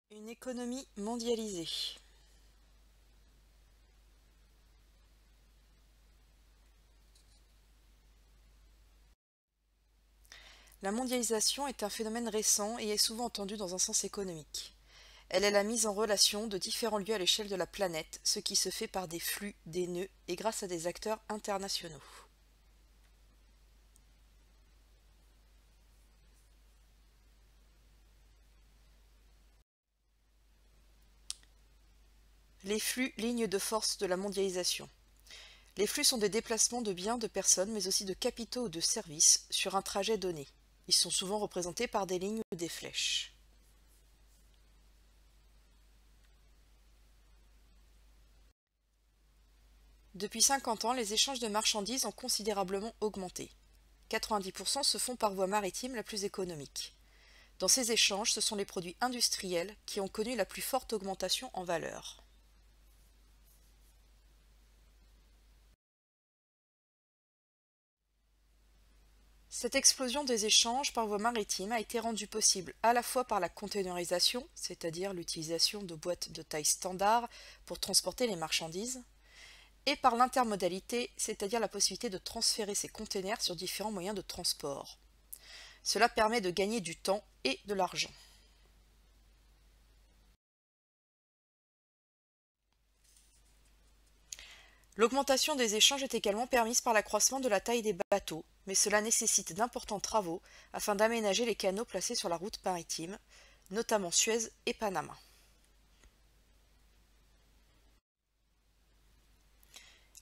Une économie mondialisée. La mondialisation est un phénomène récent et est souvent entendue dans un sens économique. Elle est la mise en relation de différents lieux à l'échelle de la planète, ce qui se fait par des flux, des nœuds et grâce à des acteurs internationaux. Les flux, lignes de force de la mondialisation. Les flux sont des déplacements de biens, de personnes, mais aussi de capitaux ou de services sur un trajet donné. Ils sont souvent représentés par des lignes ou des flèches. Depuis 50 ans, les échanges de marchandises ont considérablement augmenté. 90% se font par voie maritime la plus économique. Dans ces échanges, ce sont les produits industriels qui ont connu la plus forte augmentation en valeur. Cette explosion des échanges par voie maritime a été rendue possible à la fois par la containerisation, c'est-à-dire l'utilisation de boîtes de taille standard pour transporter les marchandises, et par l'intermodalité, c'est-à-dire la possibilité de transférer ces containers sur différents moyens de transport. Cela permet de gagner du temps et de l'argent. L'augmentation des échanges est également permise par l'accroissement de la taille des bateaux, mais cela nécessite d'importants travaux afin d'aménager les canaux placés sur la route maritime, notamment Suez et Panama.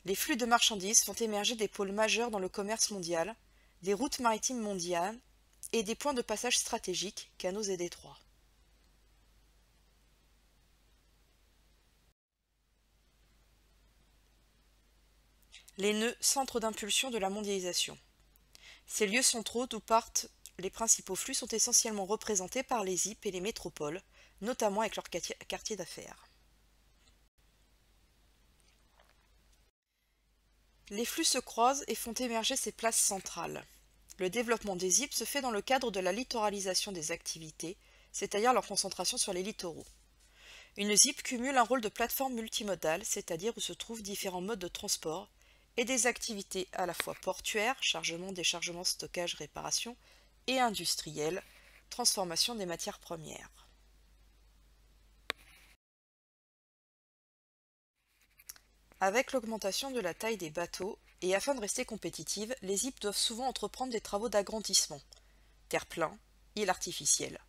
Les flux de marchandises font émerger des pôles majeurs dans le commerce mondial, des routes maritimes mondiales et des points de passage stratégiques, canaux et détroits. Les nœuds, centres d'impulsion de la mondialisation. Ces lieux centraux d'où partent les principaux flux sont essentiellement représentés par les ZIP et les métropoles, notamment avec leurs quartiers d'affaires. Les flux se croisent et font émerger ces places centrales. Le développement des ZIP se fait dans le cadre de la littoralisation des activités, c'est-à-dire leur concentration sur les littoraux. Une ZIP cumule un rôle de plateforme multimodale, c'est-à-dire où se trouvent différents modes de transport, et des activités à la fois portuaires, chargement, déchargement, stockage, réparation, et industrielles, transformation des matières premières. Avec l'augmentation de la taille des bateaux, et afin de rester compétitives, les ZIP doivent souvent entreprendre des travaux d'agrandissement, terre-plein, îles artificielles.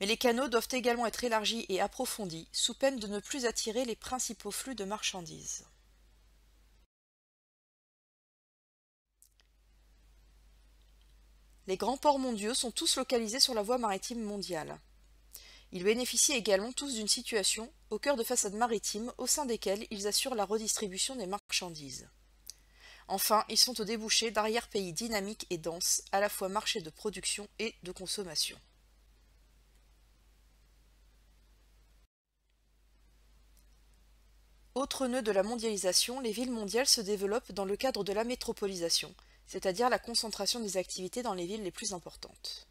Mais les canaux doivent également être élargis et approfondis, sous peine de ne plus attirer les principaux flux de marchandises. Les grands ports mondiaux sont tous localisés sur la voie maritime mondiale. Ils bénéficient également tous d'une situation au cœur de façades maritimes au sein desquelles ils assurent la redistribution des marchandises. Enfin, ils sont au débouché d'arrière-pays dynamiques et denses, à la fois marchés de production et de consommation. Autre nœud de la mondialisation, les villes mondiales se développent dans le cadre de la métropolisation, c'est-à-dire la concentration des activités dans les villes les plus importantes.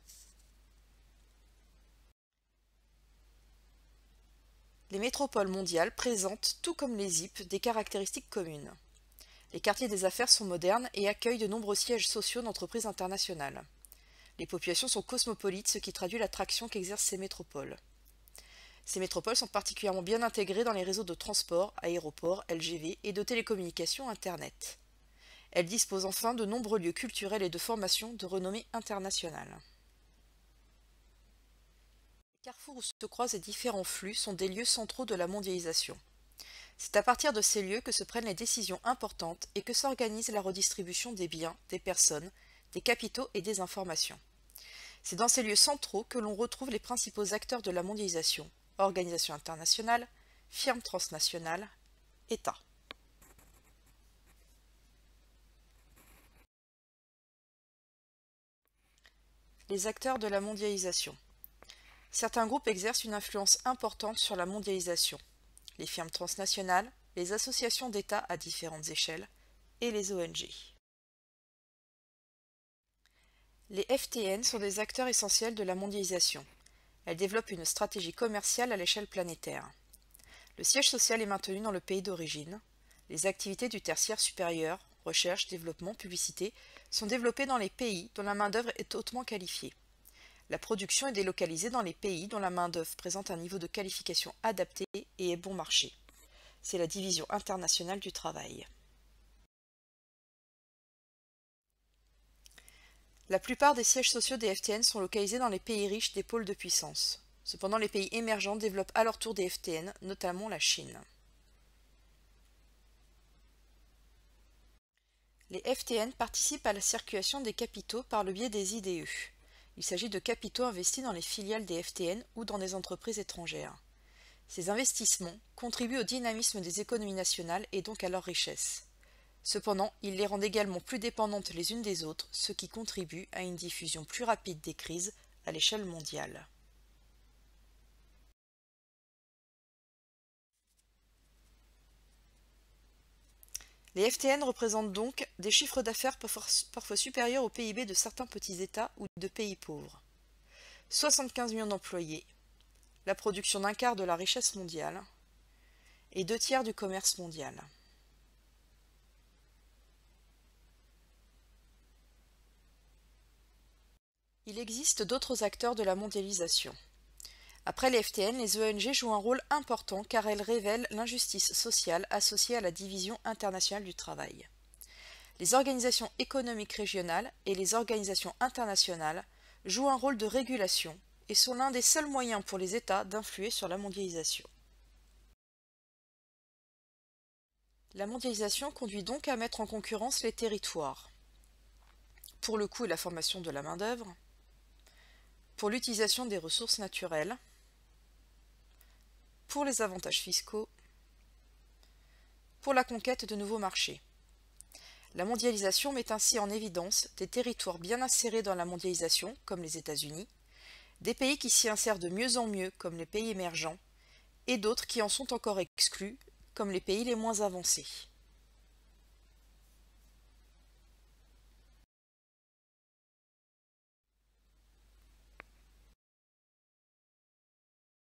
Les métropoles mondiales présentent, tout comme les ZIP, des caractéristiques communes. Les quartiers des affaires sont modernes et accueillent de nombreux sièges sociaux d'entreprises internationales. Les populations sont cosmopolites, ce qui traduit l'attraction qu'exercent ces métropoles. Ces métropoles sont particulièrement bien intégrées dans les réseaux de transport, aéroports, LGV et de télécommunications Internet. Elles disposent enfin de nombreux lieux culturels et de formation de renommée internationale. Les carrefours où se croisent les différents flux sont des lieux centraux de la mondialisation. C'est à partir de ces lieux que se prennent les décisions importantes et que s'organise la redistribution des biens, des personnes, des capitaux et des informations. C'est dans ces lieux centraux que l'on retrouve les principaux acteurs de la mondialisation, organisations internationales, firmes transnationales, États. Les acteurs de la mondialisation. Certains groupes exercent une influence importante sur la mondialisation. Les firmes transnationales, les associations d'États à différentes échelles et les ONG. Les FTN sont des acteurs essentiels de la mondialisation. Elle développe une stratégie commerciale à l'échelle planétaire. Le siège social est maintenu dans le pays d'origine. Les activités du tertiaire supérieur, recherche, développement, publicité, sont développées dans les pays dont la main-d'œuvre est hautement qualifiée. La production est délocalisée dans les pays dont la main-d'œuvre présente un niveau de qualification adapté et est bon marché. C'est la division internationale du travail. La plupart des sièges sociaux des FTN sont localisés dans les pays riches des pôles de puissance. Cependant, les pays émergents développent à leur tour des FTN, notamment la Chine. Les FTN participent à la circulation des capitaux par le biais des IDE. Il s'agit de capitaux investis dans les filiales des FTN ou dans des entreprises étrangères. Ces investissements contribuent au dynamisme des économies nationales et donc à leur richesse. Cependant, ils les rendent également plus dépendantes les unes des autres, ce qui contribue à une diffusion plus rapide des crises à l'échelle mondiale. Les FTN représentent donc des chiffres d'affaires parfois supérieurs au PIB de certains petits États ou de pays pauvres. 75 millions d'employés, la production d'un quart de la richesse mondiale et 2/3 du commerce mondial. Il existe d'autres acteurs de la mondialisation. Après les FTN, les ONG jouent un rôle important car elles révèlent l'injustice sociale associée à la division internationale du travail. Les organisations économiques régionales et les organisations internationales jouent un rôle de régulation et sont l'un des seuls moyens pour les États d'influer sur la mondialisation. La mondialisation conduit donc à mettre en concurrence les territoires, pour le coût et la formation de la main-d'œuvre, pour l'utilisation des ressources naturelles, pour les avantages fiscaux, pour la conquête de nouveaux marchés. La mondialisation met ainsi en évidence des territoires bien insérés dans la mondialisation, comme les États-Unis, des pays qui s'y insèrent de mieux en mieux, comme les pays émergents, et d'autres qui en sont encore exclus, comme les pays les moins avancés.